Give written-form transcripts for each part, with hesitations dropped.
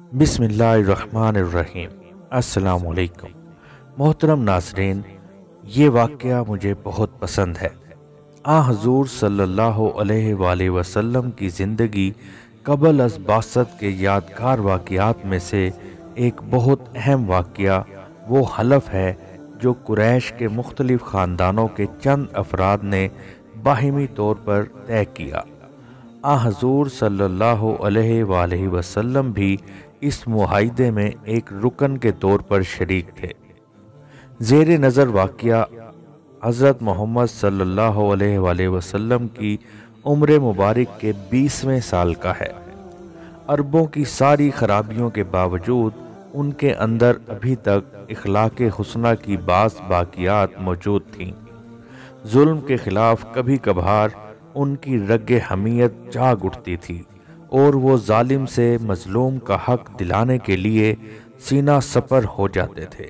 बिस्मिल्लाहिर्रहमानिर्रहीम। अस्सलाम वालेकुम। मोहतरम नाज़रीन, ये वाक़या मुझे बहुत पसंद है। हज़ूर सल्लल्लाहु अलैहि वसल्लम की ज़िंदगी क़ब्ल अज़ बासत के यादगार वाक़यात में से एक बहुत अहम वाक़या वो हलफ़ है जो कुरैश के मुख्तलिफ़ ख़ानदानों के चंद अफराद ने बाहिमी तौर पर तय किया। हज़ूर सल्लल्लाहु अलैहि वसल्लम भी इस मुआहिदे में एक रुकन के तौर पर शरीक थे। ज़ेर नज़र वाक़या हज़रत मोहम्मद सल्लल्लाहु अलैहि वसल्लम की उम्र मुबारक के 20वें साल का है। अरबों की सारी खराबियों के बावजूद उनके अंदर अभी तक इखलाक़ हुस्ना की बाज़ बाक़ियात मौजूद थीं। जुल्म के ख़िलाफ़ कभी कभार उनकी रग हमीयत जाग उठती थी और वो जालिम से मज़लूम का हक दिलाने के लिए सीना सपर हो जाते थे।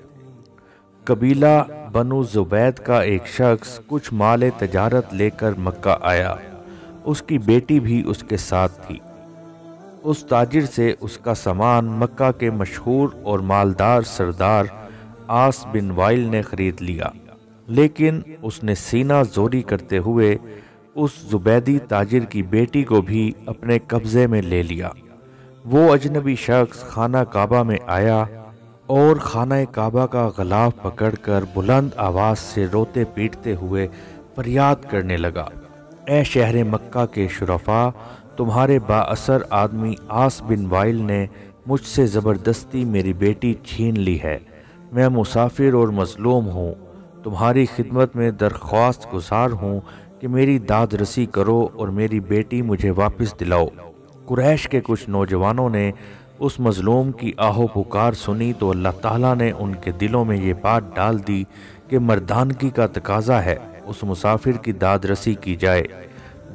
कबीला बनु ज़ुबैद का एक शख्स कुछ माल तजारत लेकर मक्का आया। उसकी बेटी भी उसके साथ थी। उस ताजिर से उसका सामान मक्का के मशहूर और मालदार सरदार आस बिन वाइल ने ख़रीद लिया, लेकिन उसने सीना जोरी करते हुए उस ज़ुबैदी ताजिर की बेटी को भी अपने कब्ज़े में ले लिया। वो अजनबी शख्स खाना काबा में आया और खाना काबा का ग़िलाफ़ पकड़कर बुलंद आवाज़ से रोते पीटते हुए फरियाद करने लगा, ए शहर मक्का के शुरफा, तुम्हारे बाअसर आदमी आस बिन वाइल ने मुझसे ज़बरदस्ती मेरी बेटी छीन ली है। मैं मुसाफिर और मज़लूम हूँ, तुम्हारी खिदमत में दरख्वास्त गुज़ार हूँ कि मेरी दाद रसी करो और मेरी बेटी मुझे वापस दिलाओ। कुरैश के कुछ नौजवानों ने उस मज़लूम की आहो पुकार सुनी तो अल्लाह ताला ने उनके दिलों में ये बात डाल दी कि मर्दानगी का तकाज़ा है उस मुसाफिर की दाद रसी की जाए।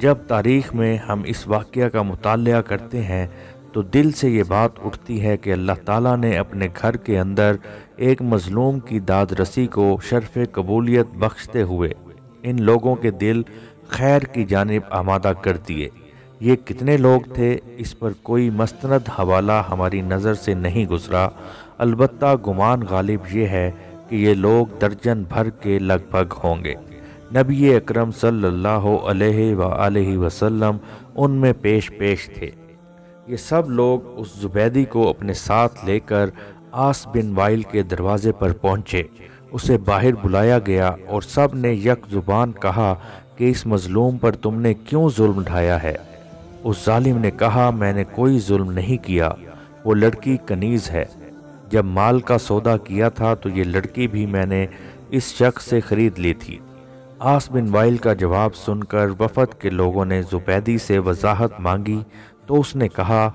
जब तारीख़ में हम इस वाक़या का मुतालिया करते हैं तो दिल से ये बात उठती है कि अल्लाह ताला ने अपने घर के अंदर एक मज़लूम की दाद रसी को शर्फ़ कबूलियत बख्शते हुए इन लोगों के दिल खैर की जानिब आमादा कर दिए। ये कितने लोग थे, इस पर कोई मस्तनद हवाला हमारी नज़र से नहीं गुज़रा। अलबत्ता गुमान गालिब ये है कि ये लोग दर्जन भर के लगभग होंगे। नबी अकरम सल्लल्लाहु अलैहि वसल्लम उनमें पेश थे। ये सब लोग उस ज़ुबैदी को अपने साथ लेकर आस बिन वाइल के दरवाज़े पर पहुँचे। उसे बाहर बुलाया गया और सब ने यक ज़ुबान कहा कि इस मज़लूम पर तुमने क्यों जुल्म ढाया है। उस जालिम ने कहा, मैंने कोई जुल्म नहीं किया, वो लड़की कनीज़ है। जब माल का सौदा किया था तो ये लड़की भी मैंने इस शख्स से ख़रीद ली थी। आस बिन वाइल का जवाब सुनकर वफ़द के लोगों ने ज़ुबैदी से वजाहत मांगी तो उसने कहा,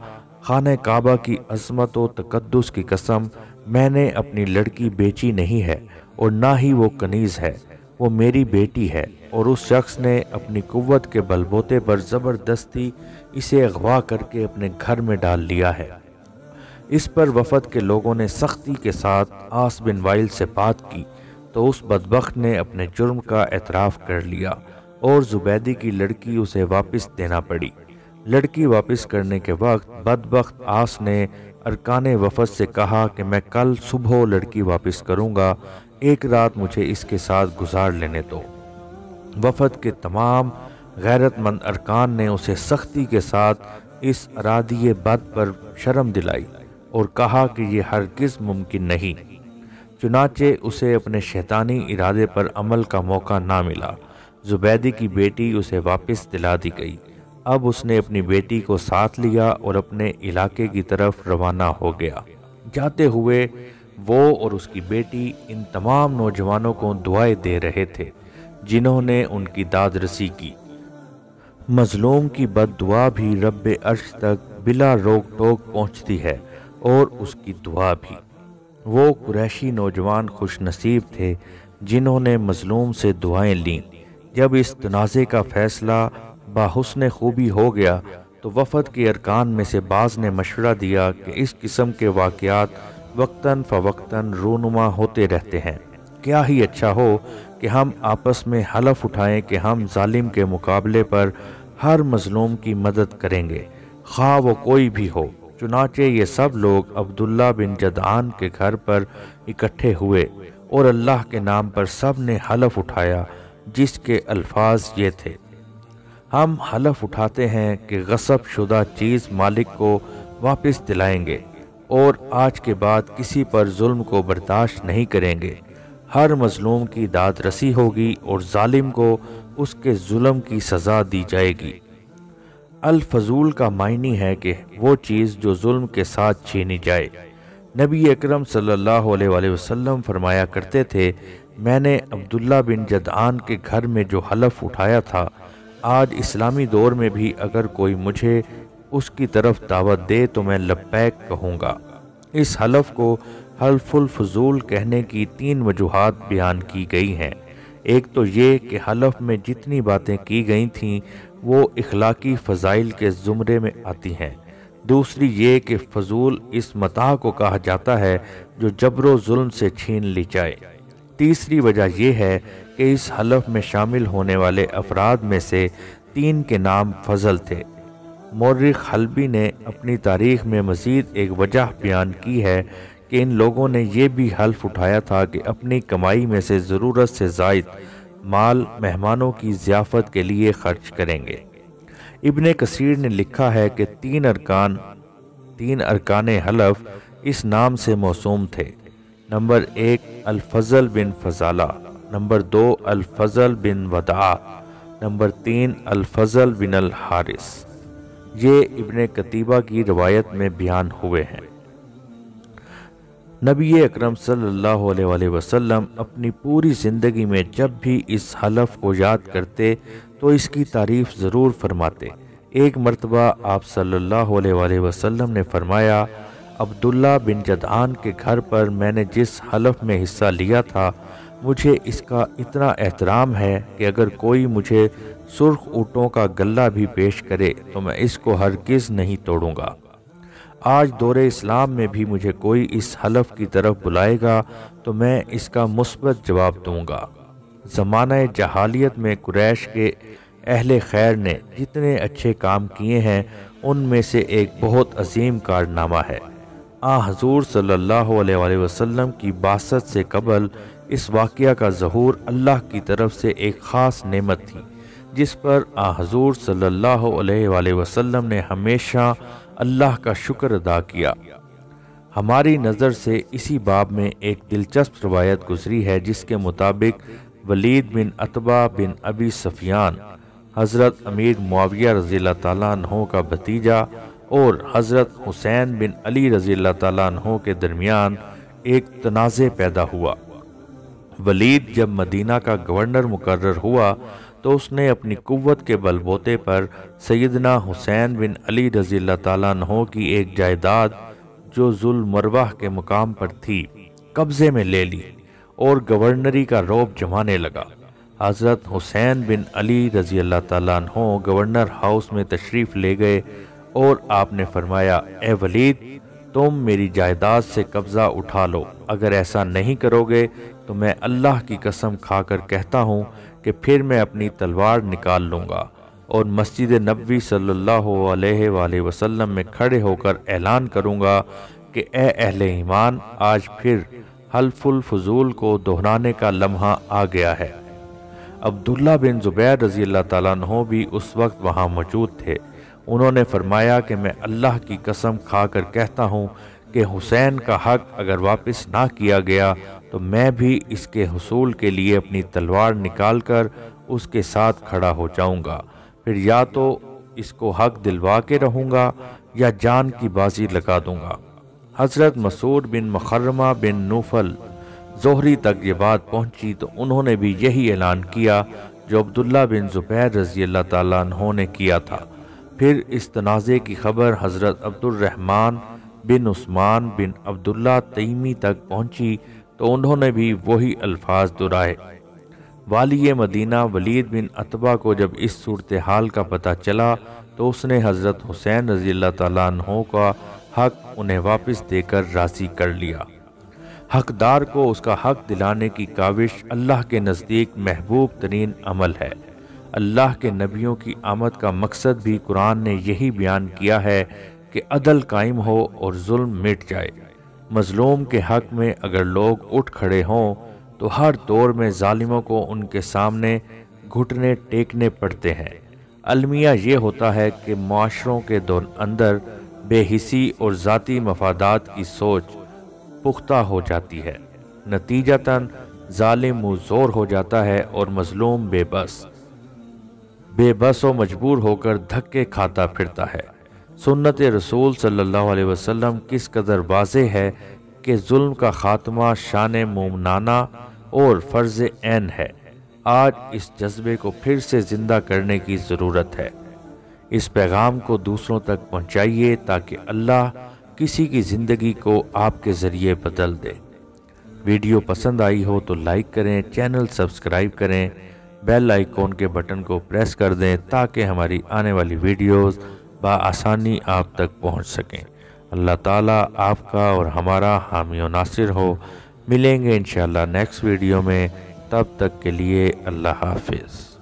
खाने काबा की अज़मत व तक़द्दुस की कसम, मैंने अपनी लड़की बेची नहीं है और ना ही वो कनीज़ है, वो मेरी बेटी है और उस शख्स ने अपनी कुव्वत के बलबोते पर ज़बरदस्ती इसे अगवा करके अपने घर में डाल लिया है। इस पर वफ़द के लोगों ने सख्ती के साथ आस बिन वाइल से बात की तो उस बदबख्त ने अपने जुर्म का एतराफ़ कर लिया और ज़ुबैदी की लड़की उसे वापस देना पड़ी। लड़की वापस करने के वक्त बदबख्त आस ने अरकान वफ़द से कहा कि मैं कल सुबह लड़की वापस करूँगा, एक रात मुझे इसके साथ गुजार लेने दो। वफ़द के तमाम गैरतमंद अरकान ने उसे सख्ती के साथ इस अरादी बद पर शर्म दिलाई और कहा कि ये हरगिज़ मुमकिन नहीं। चुनाचे उसे अपने शैतानी इरादे पर अमल का मौका ना मिला। ज़ुबैदी की बेटी उसे वापस दिला दी गई। अब उसने अपनी बेटी को साथ लिया और अपने इलाके की तरफ रवाना हो गया। जाते हुए वो और उसकी बेटी इन तमाम नौजवानों को दुआएं दे रहे थे जिन्होंने उनकी दाद रसी की। मज़लूम की बद्दुआ भी रब्बे अर्श तक बिला रोक टोक पहुँचती है और उसकी दुआ भी। वो कुरैशी नौजवान खुश नसीब थे जिन्होंने मज़लूम से दुआएं लीं। जब इस तनाज़े का फ़ैसला बाहुस्न खूबी हो गया तो वफ़द के अरकान में से बाज़ ने मशवरा दिया कि इस किस्म के वाक़यात वक्तन फ़वक्तन रूनुमा होते रहते हैं। क्या ही अच्छा हो कि हम आपस में हलफ उठाएं कि हम जालिम के मुकाबले पर हर मज़लूम की मदद करेंगे, खा वो कोई भी हो। चुनाचे ये सब लोग अब्दुल्ला बिन जदआन के घर पर इकट्ठे हुए और अल्लाह के नाम पर सब ने हलफ उठाया, जिसके अल्फाज ये थे: हम हलफ उठाते हैं कि गसब शुदा चीज़ मालिक को वापस दिलाएंगे और आज के बाद किसी पर जुल्म को बर्दाश्त नहीं करेंगे। हर मजलूम की दाद रसी होगी और जालिम को उसके जुल्म की सज़ा दी जाएगी। अल-फजूल का मायनी है कि वो चीज़ जो जुल्म के साथ छीनी जाए। नबी अकरम सल्लल्लाहु अलैहि वसल्लम फरमाया करते थे, मैंने अब्दुल्ला बिन जदआन के घर में जो हलफ उठाया था, आज इस्लामी दौर में भी अगर कोई मुझे उसकी तरफ दावत दे तो मैं लब्बैक कहूँगा। इस हलफ को हल्फुल फजूल कहने की 3 वजूहात बयान की गई हैं। एक तो ये कि हलफ में जितनी बातें की गई थीं वो इखलाकी फ़ज़ाइल के ज़ुमरे में आती हैं। दूसरी ये कि फजूल इस मताह को कहा जाता है जो जबरो जुल्म से छीन ली जाए। तीसरी वजह यह है कि इस हलफ में शामिल होने वाले अफराद में से 3 के नाम फजल थे। मौर्रिख हल्बी ने अपनी तारीख में मज़ीद एक वजह बयान की है कि इन लोगों ने यह भी हल्फ उठाया था कि अपनी कमाई में से ज़रूरत से ज़ायद माल मेहमानों की ज़ियाफ़त के लिए खर्च करेंगे। इब्ने कसीर ने लिखा है कि 3 अरकान हलफ इस नाम से मौसूम थे। नंबर 1 अल-फज़ल बिन फ़ज़ाला, नंबर 2 अल-फज़ल बिन वदा, नंबर 3 अल-फज़ल बिन अल-हारिस। ये इब्ने कतीबा की रवायत में बयान हुए हैं। नबी अकरम सल्लल्लाहु अलैहि वसल्लम अपनी पूरी ज़िंदगी में जब भी इस हलफ को याद करते तो इसकी तारीफ़ ज़रूर फरमाते। एक मरतबा आप सल्लल्लाहु अलैहि वसल्लम ने फरमाया, अब्दुल्ला बिन जदआन के घर पर मैंने जिस हलफ में हिस्सा लिया था, मुझे इसका इतना एहतराम है कि अगर कोई मुझे सुर्ख ऊँटों का गल्ला भी पेश करे तो मैं इसको हरगिज़ नहीं तोड़ूंगा। आज दौरे इस्लाम में भी मुझे कोई इस हलफ की तरफ बुलाएगा तो मैं इसका मुस्बत जवाब दूंगा। ज़माना जहालियत में कुरैश के अहले खैर ने जितने अच्छे काम किए हैं उनमें से एक बहुत अजीम कारनामा है। हज़ूर सल्लल्लाहु अलैहि वसल्लम की बासत से कबल इस वाक़या का ज़हूर अल्लाह की तरफ से एक ख़ास नेमत थी, जिस पर हज़ूर सल्लल्लाहु अलैहि वसल्लम ने हमेशा अल्लाह का शुक्र अदा किया। हमारी नज़र से इसी बाब में एक दिलचस्प रवायत गुजरी है, जिसके मुताबिक वलीद बिन अतबा बिन अबी सफियान हज़रत अमीर मुआविया रज़ियल्लाहु ताला अन्हु का भतीजा और हज़रत हुसैन बिन अली रज़ियल्लाहु ताला अन्हु के दरमियान एक तनाज़े पैदा हुआ। वलीद जब मदीना का गवर्नर मुकर्रर हुआ तो उसने अपनी कुव्वत के बलबूते पर सैयदना हुसैन बिन अली रज़ियल्लाहु ताला अन्हु की एक जायदाद जो ज़ुल मरवाह के मुकाम पर थी कब्ज़े में ले ली और गवर्नरी का रौब जमाने लगा। हज़रत हुसैन बिन अली रज़ियल्लाहु ताला अन्हु गवर्नर हाउस में तशरीफ़ ले गए और आपने फरमाया, ए वलीद, तुम मेरी जायदाद से कब्ज़ा उठा लो, अगर ऐसा नहीं करोगे तो मैं अल्लाह की कसम खाकर कहता हूँ कि फिर मैं अपनी तलवार निकाल लूँगा और मस्जिद नबवी सल्लल्लाहु अलैहि वसल्लम में खड़े होकर ऐलान करूँगा कि ए अहले ईमान, आज फिर हल्फुल फजूल को दोहराने का लम्हा आ गया है। अब्दुल्ला बिन ज़ुबैर रज़ियल्लाहु ताला अन्हु भी उस वक्त वहाँ मौजूद थे। उन्होंने फरमाया कि मैं अल्लाह की कसम खाकर कहता हूँ कि हुसैन का हक अगर वापस ना किया गया तो मैं भी इसके हुसूल के लिए अपनी तलवार निकालकर उसके साथ खड़ा हो जाऊँगा, फिर या तो इसको हक दिलवा के रहूँगा या जान की बाजी लगा दूँगा। हज़रत मसूद बिन मखरमा बिन नूफल ज़ोहरी तक ये बात पहुँची तो उन्होंने भी यही ऐलान किया जो अब्दुल्ला बिन ज़ुबैर रज़ियल्लाहु ताला अन्हु ने किया था। फिर इस तनाज़े की खबर हज़रत अब्दुर्रहमान बिन उस्मान बिन अब्दुल्ला तैमी तक पहुँची तो उन्होंने भी वही अल्फाज दोहराए। वाली मदीना वलीद बिन अतबा को जब इस सूरत हाल का पता चला तो उसने हज़रत हुसैन रज़ियल्लाहु ताला अन्हु का हक उन्हें वापस देकर राज़ी कर लिया। हकदार को उसका हक दिलाने की काविश अल्लाह के नज़दीक महबूब तरीन अमल है। अल्लाह के नबियों की आमद का मकसद भी कुरान ने यही बयान किया है कि کہ عدل قائم ہو اور ظلم مٹ جائے۔ مظلوم کے حق میں اگر لوگ اٹھ کھڑے ہوں تو ہر دور میں ظالموں کو ان کے سامنے گھٹنے ٹیکنے پڑتے ہیں۔ المیہ یہ ہوتا ہے کہ معاشروں کے اندر بے حسی اور ذاتی مفادات کی سوچ پختہ ہو جاتی ہے، نتیجتاً ظالم منہ زور ہو جاتا ہے اور مظلوم بے بس و مجبور ہو کر دھکے کھاتا پھرتا ہے۔ سنت رسول صلی اللہ علیہ وسلم کس قدر واضح ہے کہ ظلم کا خاتمہ شان مومنانہ اور فرض عین ہے۔ آج اس جذبے کو پھر سے زندہ کرنے کی ضرورت ہے۔ اس پیغام کو دوسروں تک پہنچائیے تاکہ اللہ کسی کی زندگی کو آپ کے ذریعے بدل دے۔ ویڈیو پسند آئی ہو تو لائک کریں، چینل سبسکرائب کریں، بیل آئیکن کے بٹن کو پریس کر دیں تاکہ ہماری آنے والی ویڈیوز بآسانی آپ تک پہنچ سکیں۔ اللہ تعالیٰ آپ کا اور ہمارا حامی و ناصر ہو۔ ملیں گے انشاءاللہ نیکسٹ ویڈیو میں، تب تک کے لیے اللہ حافظ۔